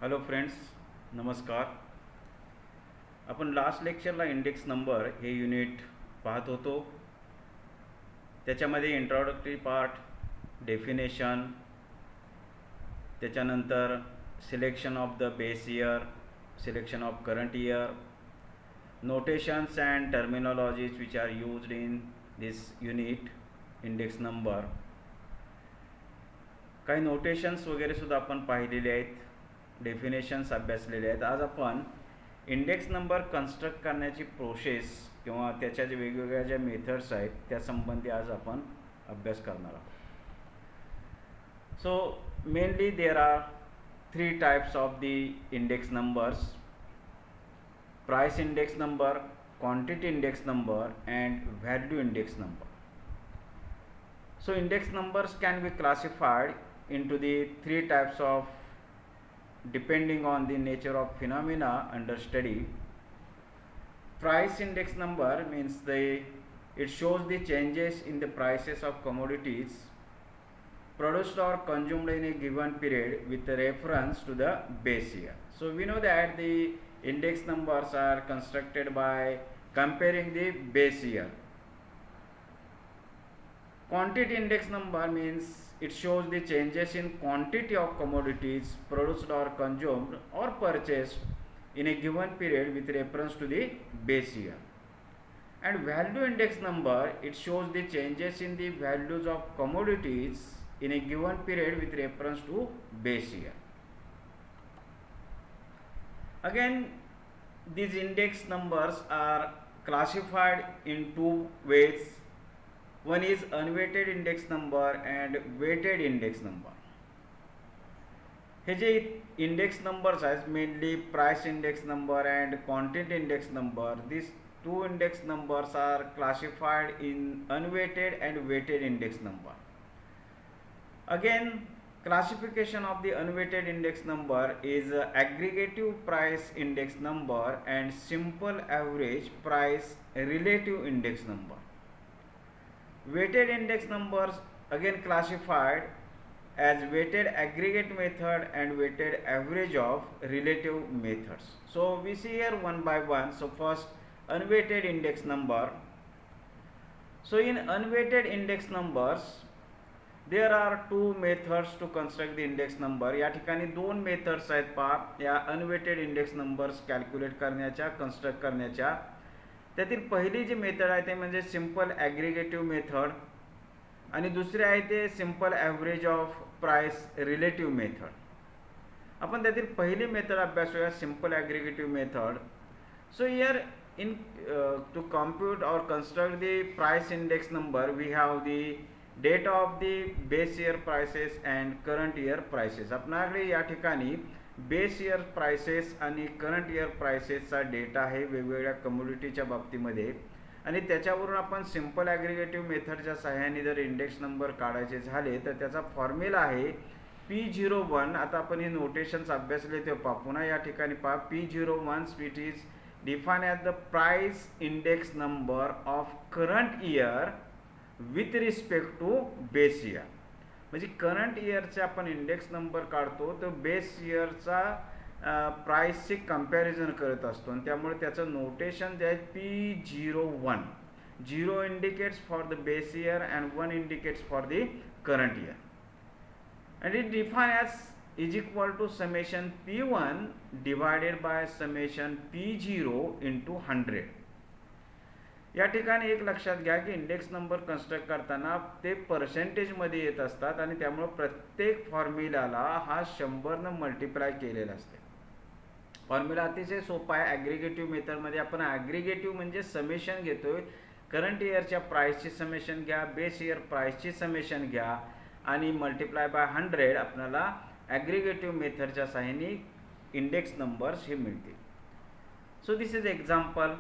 Hello friends, नमस्कार. आपण last लेक्चरला index number हे युनिट पाहत होतो. त्याच्यामध्ये इंट्रोडक्टरी पार्ट, डेफिनेशन, त्याच्यानंतर selection of the base year, selection of current year, notations and terminologies which are used in this unit index number. काही notations वगैरे सुद्धा आपण पाहिलेले आहेत, डेफिनेशन्स अभ्यासलेले आहेत. आज आपण इंडेक्स नंबर कन्स्ट्रक्ट करण्याची प्रोसेस किंवा त्याच्या जे वेगवेगळ्या ज्या मेथड्स आहेत त्यासंबंधी आज आपण अभ्यास करणार आहोत. So mainly there are 3 types of the index numbers: price index number, quantity index number, and value index number. So index numbers can be classified into the 3 types of depending on the nature of phenomena under study. Price index number means it shows the changes in the prices of commodities produced or consumed in a given period with reference to the base year. So we know that the index numbers are constructed by comparing the base year. Quantity index number means it shows the changes in quantity of commodities produced or consumed or purchased in a given period with reference to the base year. And value index number, it shows the changes in the values of commodities in a given period with reference to base year. Again, these index numbers are classified in 2 ways. One is unweighted index number and weighted index number. हे जे index numbers आहेत, mainly price index number and quantity index number, these 2 index numbers are classified in unweighted and weighted index number. Again, classification of the unweighted index number is aggregative price index number and simple average price relative index number. Weighted index numbers again classified as weighted aggregate method and weighted average of relative methods. So we see here one by one. So first, unweighted index number. So in unweighted index numbers, there are 2 methods to construct the index number. या ठिकाणी 2 methods आहेत पहा या unweighted index numbers calculate करण्याच्या, construct करण्याच्या. त्यातील पहिली जी method आहे ते म्हणजे सिंपल ॲग्रिगेटिव्ह मेथड आणि दुसरी आहे ते simple average of price relative method. आपण त्यातील पहिली मेथड अभ्यासूया, simple aggregative method. So here in to compute or construct the price index number, we have the data of the base year prices and current year prices. आपल्याकडे या ठिकाणी base year prices आणि current year प्राइसेसचा data आहे वेगवेगळ्या कमोडिटीच्या बाबतीमध्ये आणि त्याच्यावरून आपण सिंपल ॲग्रिगेटिव्ह मेथडच्या सहाय्याने जर इंडेक्स नंबर काढायचे झाले तर त्याचा फॉर्म्युला आहे P01. आता आपण हे नोटेशन्स अभ्यासले ते पहा. पुन्हा या ठिकाणी पहा, P01 it is defined as the price index number of current year with respect to base year. म्हणजे करंट इयरचे आपण इंडेक्स नंबर काढतो तर बेस इयरचा प्राइसची कंपॅरिझन करत असतो आणि त्यामुळे त्याचं नोटेशन जे आहे P01. 0 indicates for the base year and 1 indicates for the current year and it defined as is equal to summation P1 divided by summation P0 into 100. या ठिकाणी एक लक्षात घ्या की इंडेक्स नंबर कन्स्ट्रक्ट करताना ते पर्सेंटेजमध्ये येत असतात आणि त्यामुळे प्रत्येक फॉर्म्युलाला हा 100 मल्टिप्लाय केलेला असते. फॉर्म्युला अतिशय सोपा आहे. ॲग्रिगेटिव्ह मेथडमध्ये आपण ॲग्रिगेटिव्ह म्हणजे समेशन घेतोय. करंट इयरच्या प्राइसची समेशन घ्या, बेस इयर प्राइसची समेशन घ्या आणि मल्टिप्लाय बाय 100 आपल्याला ॲग्रिगेटिव्ह मेथडच्या सहाय्याने इंडेक्स नंबर्स हे मिळतील. So this is example.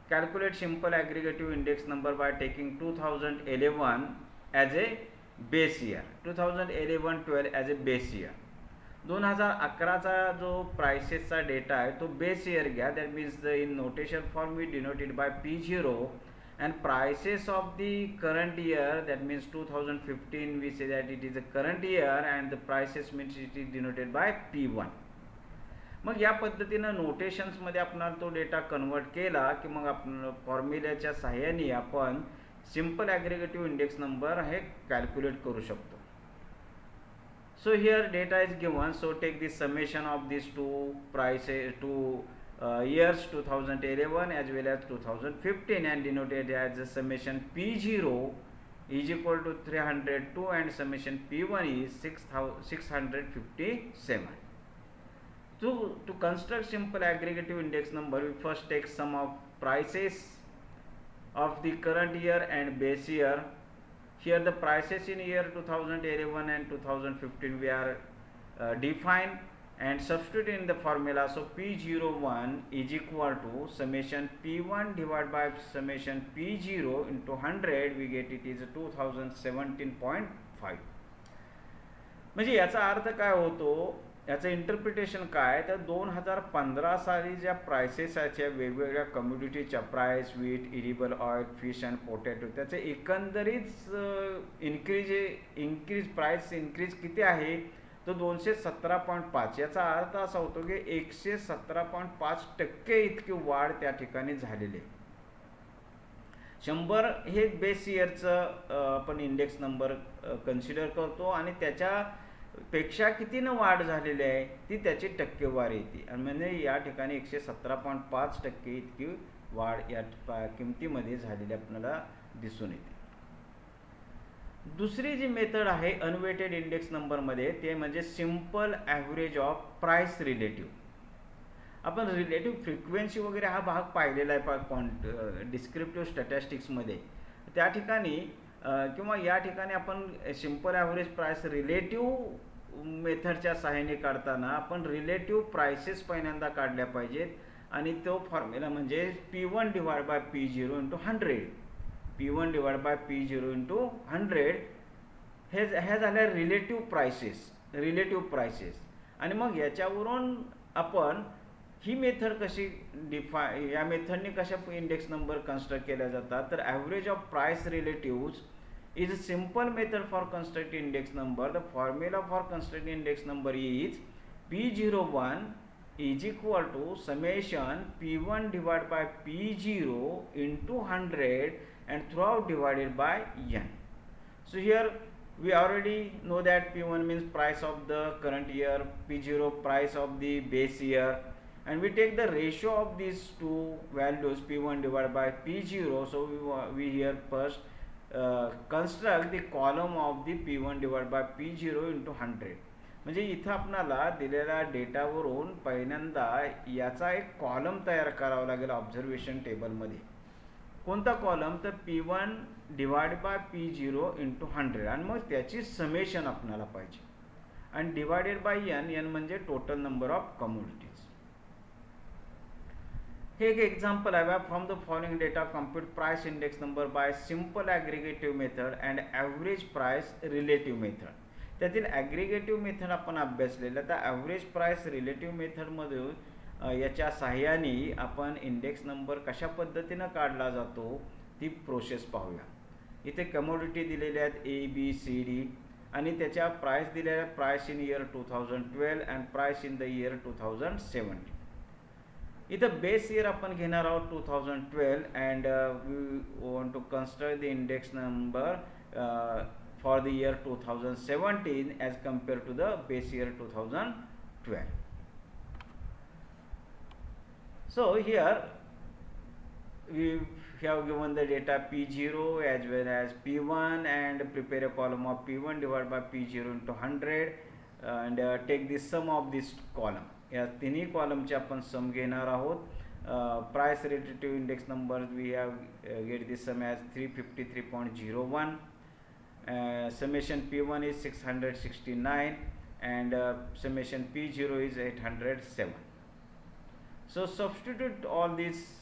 Calculate simple aggregative index number by taking 2011 as a base year, 2011-12 as a base year. 2011चा जो प्राइसेसचा डेटा आहे तो बेस इयर घ्या. That means the in notation form we denoted by P0 and prices of the current year, that means 2015, we say that it is a current year and the prices means it is denoted by P1. मग या पद्धतीनं नोटेशन्समध्ये आपण तो data convert केला की मग आपण फॉर्म्युल्याच्या सहाय्याने आपण सिंपल ॲग्रिगेटिव्ह इंडेक्स नंबर हे कॅल्क्युलेट करू शकतो. So here data is given, so take the summation of these two prices, years 2011 as well as 2015 and denoted as the summation P0 is equal to 302 and summation P1 is 657. To construct simple aggregative index number, we first take sum of prices of the current year and base year. Here the prices in year 2011 and 2015 we are defined and substitute in the formula. So P01 is equal to summation P1 divided by summation P0 into 100, we get it is 2017.5. म्हणजे याचा अर्थ काय होतो, याचं interpretation काय, तर 2015 साली ज्या प्राइसेस आहेत वेगवेगळ्या कम्युडिटीच्या price, wheat, edible oil, fish and potato, त्याचे एकंदरीत इन्क्रीज प्राइस इन्क्रीज किती आहे, तो 217.5. याचा अर्थ असा होतो की 117.5% इतकी वाढ त्या ठिकाणी झालेली आहे. 100 हे बेस इयरचं आपण इंडेक्स नंबर कन्सिडर करतो आणि त्याच्यापेक्षा कितीनं वाढ झालेली आहे ती त्याची टक्केवारी येते आणि म्हणजे या ठिकाणी 117.5% इतकी वाढ या किमतीमध्ये झालेली आपल्याला दिसून येते. दुसरी जी मेथड आहे अनवेटेड इंडेक्स नंबरमध्ये, ते म्हणजे simple average of price relative. आपण रिलेटिव्ह फ्रिक्वेन्सी वगैरे हा भाग पाहिलेला आहे डिस्क्रिप्टिव्ह स्टॅटिस्टिक्समध्ये. त्या ठिकाणी किंवा या ठिकाणी आपण सिंपल ॲव्हरेज प्राइस रिलेटिव्ह मेथडच्या सहाय्याने काढताना आपण रिलेटिव्ह प्राइसेस पहिल्यांदा काढल्या पाहिजेत आणि तो फॉर्म्युला म्हणजे P1 divide by P0 into 100. P1 divide by P0 into 100 हे झाल्या रिलेटिव्ह प्राइसेस. आणि मग याच्यावरून आपण ही मेथड कशी या मेथडने कशा इंडेक्स नंबर कन्स्ट्रक्ट केल्या जातात, तर average of price relatives is a simple method for constructing index number. The formula for constructing index number is P01 is equal to summation P1 divided by P0 into 100 and throughout divided by n. So here we already know that P1 means price of the current year, P0 price of the base year, and we take the ratio of these two values P1 divided by P0. So we here first construct the column of the P1 divided by P0 into 100. म्हणजे इथं आपणाला दिलेल्या डेटावरून पहिल्यांदा याचा एक column तयार करावा लागेल ऑब्झर्वेशन टेबलमध्ये. कोणता कॉलम, तर P1 divide by P0 into 100 आणि मग त्याची समेशन आपल्याला पाहिजे आणि डिवायडेड बाय n म्हणजे टोटल नंबर ऑफ कमोडिटीज. हे एक एक्झाम्पल आहे. From the following data compute price index number by simple aggregative method and average price relative method. त्यातील ॲग्रिगेटिव्ह मेथड आपण अभ्यासलेलं, तर ॲव्हरेज प्राइस रिलेटिव्ह मेथडमधून याच्या सहाय्याने आपण इंडेक्स नंबर कशा पद्धतीनं काढला जातो ती प्रोसेस पाहूया. इथे कमोडिटी दिलेल्या आहेत ABCD आणि त्याच्या प्राइस दिलेल्या price in year 2012 and price in the year 2017. इथं बेस इयर आपण घेणार आहोत 2012 and we want to construct the index number for the year 2017 as compared to the base year 2012. So here we have given the data P0 as well as P1 and prepare a column of P1 divided by P0 into 100 and take the sum of this column. या तिन्ही कॉलमचे आपण sum घेणार आहोत. Price relative index number we have get this sum as 353.01. summation P1 is 669 and summation P0 is 807. So substitute all this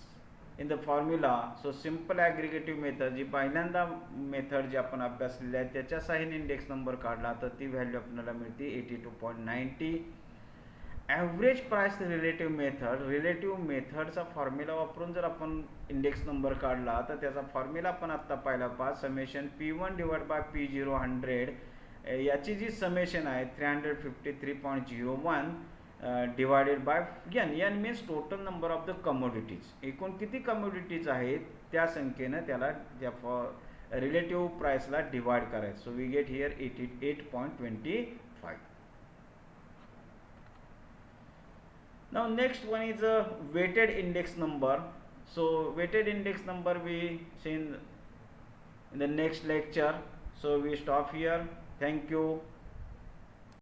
in the formula. So simple aggregative method जी पहिल्यांदा method जी आपण अभ्यासलेली आहे त्याच्या सहाय्याने इंडेक्स नंबर काढला तर ती value आपल्याला मिळते 82.90. Average price relative method, relative मेथडचा फॉर्म्युला वापरून जर आपण इंडेक्स नंबर काढला तर त्याचा फॉर्म्युला आपण आत्ता पाहिला पहा. Summation P1 divide by P0 100 याची जी समेशन आहे 353.01 divided by n. n means total number of the commodities. एकूण किती कमोडिटीज आहेत त्या संख्येनं त्याला त्या रिलेटिव्ह प्राइसला डिवाइड करायचं. So we get here 88.25. Now next one is a weighted index number. So weighted index number we see in the next lecture. So we stop here. Thank you.